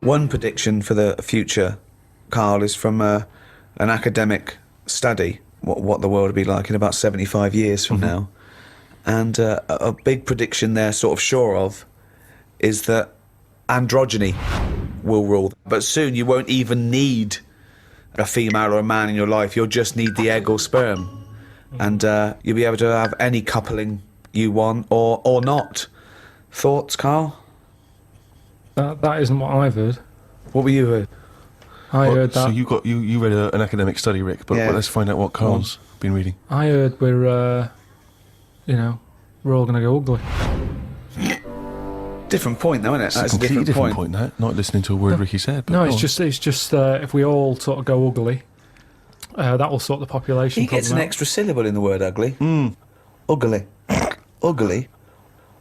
One prediction for the future, Carl, is from an academic study, what the world will be like in about 75 years from now. And a big prediction they're sort of sure of is that androgyny will rule. But soon you won't even need a female or a man in your life. You'll just need the egg or sperm. And you'll be able to have any coupling you want or not. Thoughts, Carl? That isn't what I've heard. What were you heard? I heard that. So you read an academic study, Rick, but let's find out what Carl's been reading. I heard we're all going to go ugly. Different point, though, isn't it? That's a completely different point. That not listening to a word Ricky said. But no, it's just if we all sort of go ugly, that will sort the population. He gets an extra syllable in the word ugly. Ugly, ugly,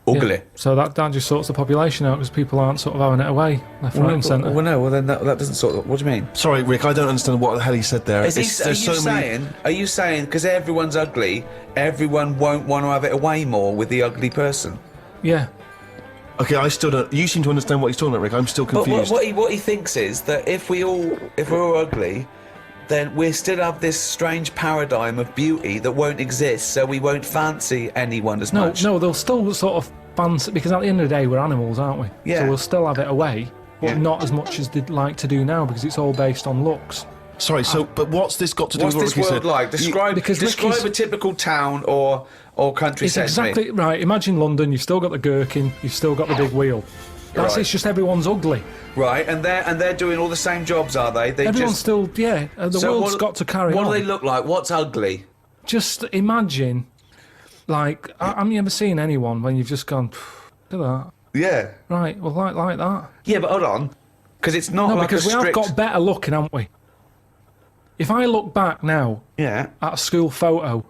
ugly. Yeah. So that just sorts the population out because people aren't sort of having it away left, right, and centre. Well, no. Well, then that doesn't sort. What do you mean? Sorry, Rick. I don't understand what the hell he said there. Are you saying because everyone's ugly, everyone won't want to have it away more with the ugly person? Yeah. Okay, I still don't. You seem to understand what he's talking about, Rick. I'm still confused. But what he thinks is that if we're all ugly, then we still have this strange paradigm of beauty that won't exist, so we won't fancy anyone as much. No, they'll still sort of fancy, because at the end of the day, we're animals, aren't we? Yeah. So we'll still have it away, but not as much as they'd like to do now, because it's all based on looks. Sorry, but what's this got to do with what Ricky said? What's this world like? Describe a typical town or country. It's exactly right. Imagine London. You've still got the gherkin. You've still got the big wheel. It's just everyone's ugly. Right, and they're doing all the same jobs, are they? Everyone's still the world's got to carry on. What do they look like? What's ugly? Just imagine, like, have you ever seen anyone when you've just gone, look at that? Yeah. Right. Well, like that. Yeah, but hold on, because it's not like because a strict... we have got better looking, haven't we? If I look back now at a school photo,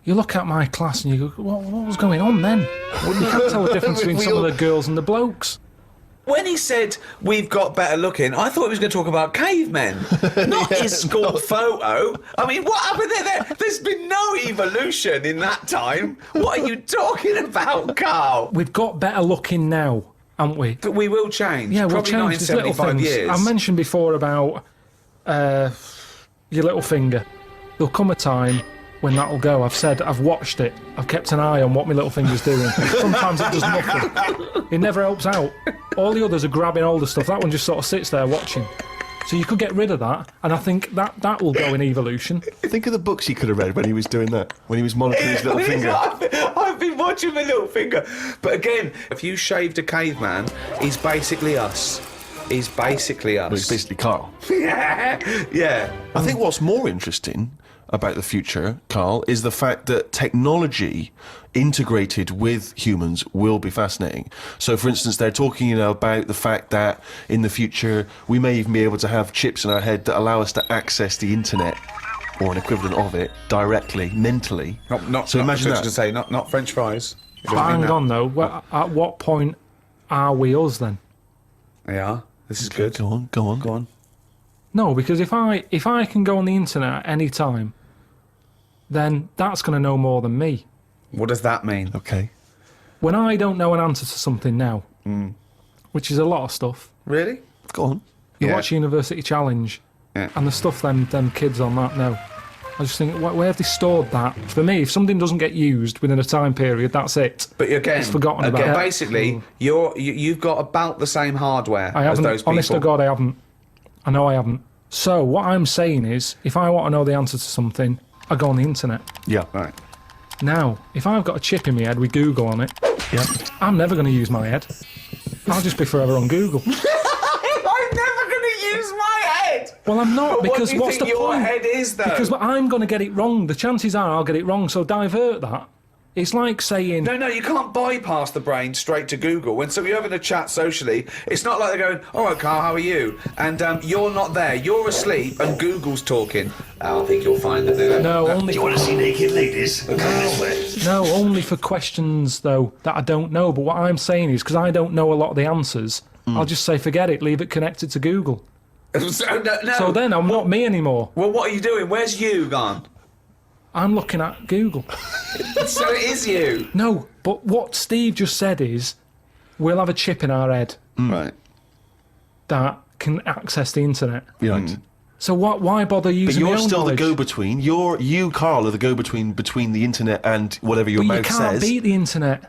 you look at my class and you go, what was going on then? You can't tell the difference between some of the girls and the blokes. When he said we've got better looking, I thought he was going to talk about cavemen, not his school photo. I mean, what happened there? There's been no evolution in that time. What are you talking about, Carl? We've got better looking now, haven't we? But we will change. Yeah, probably we'll not change. in There's little 75 things. years. I mentioned before about your little finger. There'll come a time when that'll go. I've watched it. I've kept an eye on what my little finger's doing. Sometimes it does nothing. It never helps out. All the others are grabbing older stuff. That one just sort of sits there watching. So you could get rid of that, and I think that will go in evolution. Think of the books he could have read when he was doing that, when he was monitoring his little finger. I've been watching my little finger. But again, if you shaved a caveman, he's basically us. He's basically us. Well, he's basically Carl. Yeah. I think what's more interesting about the future, Carl, is the fact that technology integrated with humans will be fascinating. So, for instance, they're talking about the fact that in the future we may even be able to have chips in our head that allow us to access the internet or an equivalent of it directly, mentally. So imagine that. To say, not French fries. But hang on, though. At what point are we us then? Yeah, this is good. Go on. No, because if I can go on the internet at any time, then that's going to know more than me. What does that mean? Okay. When I don't know an answer to something now, which is a lot of stuff. Really? Go on. You watch University Challenge, and the stuff them kids on that now. I just think, where have they stored that? For me, if something doesn't get used within a time period, that's it. But again, it's forgotten about. Basically, you've got about the same hardware I haven't, as those people. Honest to God, I haven't. I know I haven't. So what I'm saying is, if I want to know the answer to something, I go on the internet. Yeah. Right. Now, if I've got a chip in my head with Google on it, I'm never going to use my head. I'll just be forever on Google. I'm never going to use my head. Well, I'm not, because what's the point? Your head is, though? Because I'm going to get it wrong. The chances are I'll get it wrong, so divert that. It's like saying... No, you can't bypass the brain straight to Google. When you're having a chat socially, it's not like they're going, all right, Carl, how are you? And you're not there. You're asleep and Google's talking. I think you'll find that... No, only... Do you want to see naked ladies? Come this way. No, only for questions, though, that I don't know. But what I'm saying is, because I don't know a lot of the answers, I'll just say, forget it, leave it connected to Google. So then I'm not me anymore. Well, what are you doing? Where's you gone? I'm looking at Google. So it is you. No, but what Steve just said is, we'll have a chip in our head. Right. that can access the internet. Right. So why bother But using my you're own still knowledge? the go-between. You, Carl, are the go-between between the internet and whatever your But you mouth can't says. beat the internet.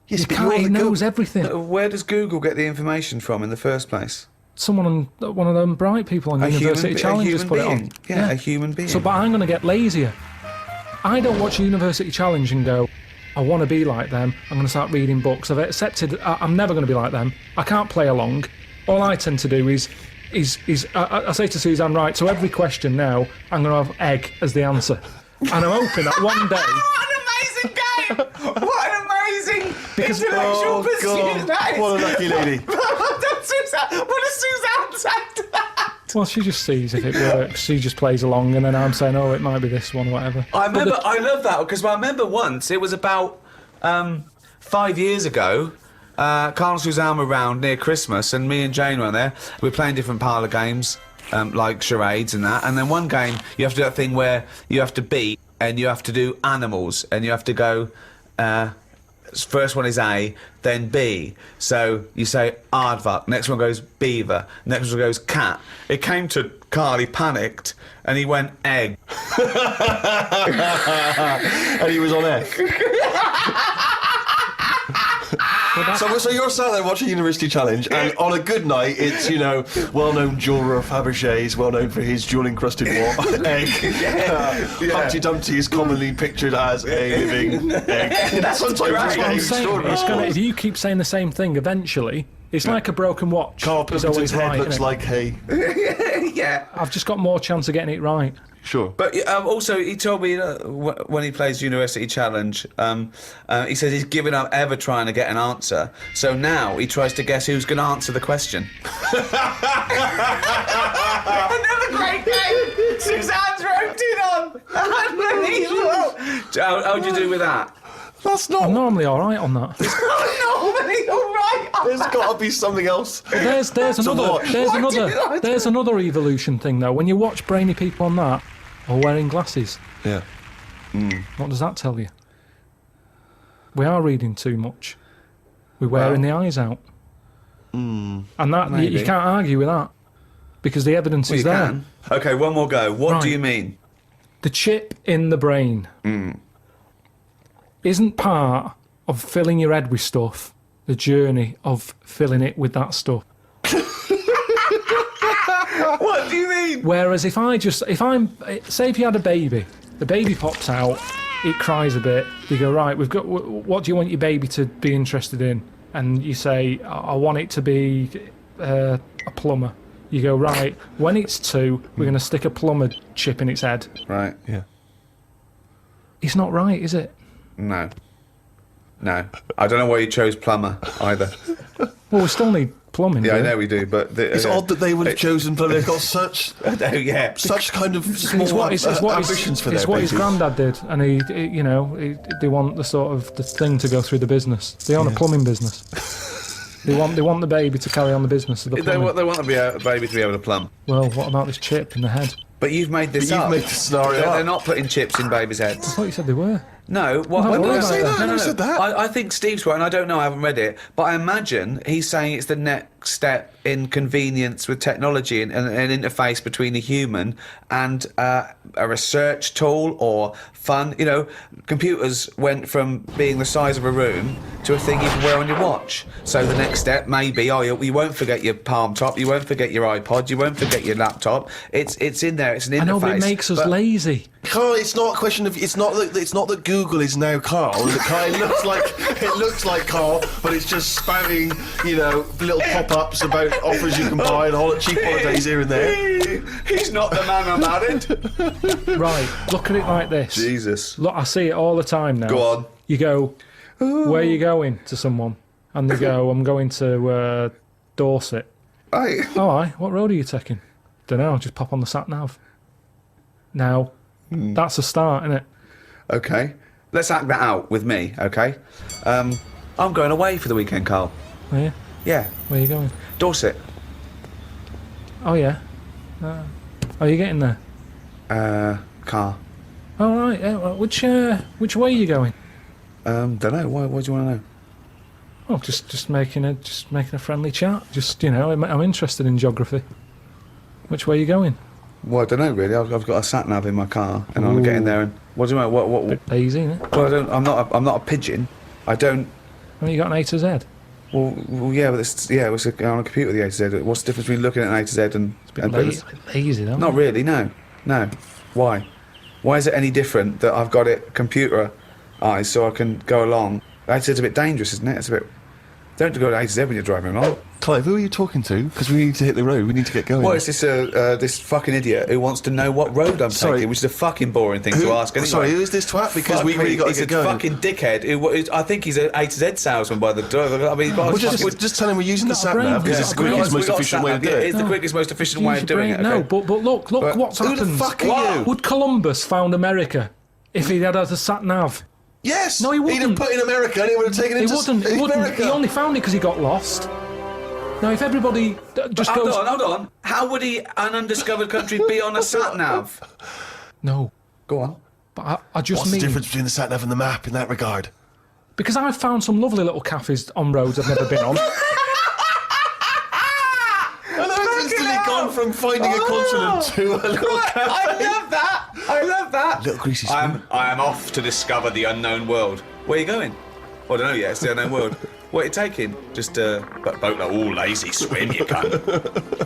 Yes, You but can't. you're It the knows everything. Where does Google get the information from in the first place? One of them bright people on University Challenge has put it on. Yeah, a human being. So, but I'm going to get lazier. I don't watch University Challenge and go, I want to be like them. I'm going to start reading books. I've accepted I'm never going to be like them. I can't play along. All I tend to do is I say to Suzanne, right, so every question now, I'm going to have egg as the answer. And I'm hoping that one day... What an amazing game! What an amazing intellectual pursuit God, that is! what a lucky lady. What does Suzanne say to that? Well, she just sees if it works. She just plays along, and then I'm saying, oh, it might be this one, whatever. I love that, because I remember once, it was about 5 years ago, Carl and Suzanne were round near Christmas, and me and Jane were there. We were playing different parlour games, like charades and that. And then one game, you have to do that thing where you have to beat, and you have to do animals, and you have to go... first one is A, then B. So you say aardvark, next one goes beaver, next one goes cat. It came to Carl, he panicked, and he went egg. And he was on air. So you're sat there watching University Challenge, and on a good night, it's, well-known jeweller Fabergé's, well known for his jewel-encrusted egg. Humpty Dumpty is commonly pictured as a living egg. That's Sometimes great. it's getting I'm saying, extraordinary. if you keep saying the same thing, eventually, it's like a broken watch. Carl It's Pilkington's always head right, looks innit? like hay. Yeah. I've just got more chance of getting it right. Sure. But also, he told me when he plays University Challenge, he says he's given up ever trying to get an answer. So now he tries to guess who's going to answer the question. Another great game. Suzanne's roped in on. Unbelievable. How'd you do with that? That's I'm not... normally all right on that. Normally, all right. There's got to be something else. There's another watch. there's another evolution thing though. When you watch brainy people on that, or wearing glasses, Yeah. what does that tell you? We are reading too much. We're wearing the eyes out, and that you Maybe. can't argue with that because the evidence You is there. can. Okay, one more go. What do Right. you mean? The chip in the brain isn't part of filling your head with stuff. The journey of filling it with that stuff. What do you mean? Whereas if you had a baby, the baby pops out, it cries a bit. You go, right, what do you want your baby to be interested in? And you say, I want it to be a plumber. You go, right, when it's 2, we're going to stick a plumber chip in its head. Right. Yeah. It's not right, is it? No. I don't know why you chose plumber either. Well, we still need plumbing. Yeah, I don't we? know we do, but... It's odd that they would have chosen plumber. They've got such yeah. kind of small It's what ambitions for their it's what his babies. granddad did, and they want the sort of the thing to go through the business. They own a plumbing business. They want the baby to carry on the business of the They plumbing. want a baby to be able to plumb. Well, what about this chip in the head? But you've made this But you've up. made the scenario They're up. not putting chips in babies' heads. I thought you said they were. No, what? No, When did I say that? I never No. said that. I think Steve's right, and I don't know. I haven't read it, but I imagine he's saying it's the next step in convenience with technology and an interface between a human and a research tool or fun. Computers went from being the size of a room to a thing you can wear on your watch. So the next step may be, you won't forget your palm top, you won't forget your iPod, you won't forget your laptop. It's in there. It's an interface. I know, but it makes us lazy. Carl, it's not a question of. It's not that Google is now Carl. It looks like Carl, but it's just spouting, little pop-ups about offers you can buy and cheap holidays here and there. He's not the man I'm married. Right, look at it like this. Jesus. Look, I see it all the time now. Go on. You go, where are you going to someone? And they go, I'm going to Dorset. Right. All right, what road are you taking? Don't know, just pop on the sat-nav. Now, that's a start, isn't it? Okay. Let's act that out with me, okay? I'm going away for the weekend, Carl. Oh, yeah? Yeah. Where are you going? Dorset. Oh, yeah. Are you getting there? Car. All right, yeah, well, which way are you going? Don't know. Why do you want to know? Oh, just making a friendly chat. Just, you know, I'm interested in geography. Which way are you going? Well, I don't know really. I've got a sat nav in my car, and I'm getting there. And what do you mean? What? Bit lazy, isn't it? Well, I'm not a pigeon. I don't. Well, you got an A to Z. Well, yeah, but it's on a computer the A to Z. What's the difference between looking at an A to Z and? Bit lazy, though. Not really. No. Why? Why is it any different that I've got it computerized so I can go along? A to Z's a bit dangerous, isn't it? It's a bit. Don't go to A to Z when you're driving along. Clive, who are you talking to? Because we need to hit the road. We need to get going. Well, it's this fucking idiot who wants to know what road I'm taking, which is a fucking boring thing to ask. Anyway. Sorry, who is this twat? Because we really got to he's get going. a fucking dickhead. I think he's an A to Z salesman by the driver. I mean, We'll just tell him we're using the sat nav because it's the quickest, most efficient way of doing it. It's the quickest, most efficient way of doing it. No, but look what's who happened. the fuck are you? Would Columbus found America if he had a sat nav? Yes. No, he wouldn't. He'd have put in America and he would have taken it to He wouldn't. America. He only found it because he got lost. Now, if everybody just goes... Hold on. How would an undiscovered country be on a sat nav? No. Go on. But I just What's mean... the difference between the sat nav and the map in that regard? Because I've found some lovely little cafes on roads I've never been on. And I've instantly gone from finding a continent to a little cafe. I love that. Little greasy spoon. I am off to discover the unknown world. Where are you going? Well, I don't know yet. It's the unknown world. What are you taking? Just a boat. Oh, lazy swim, you cunt.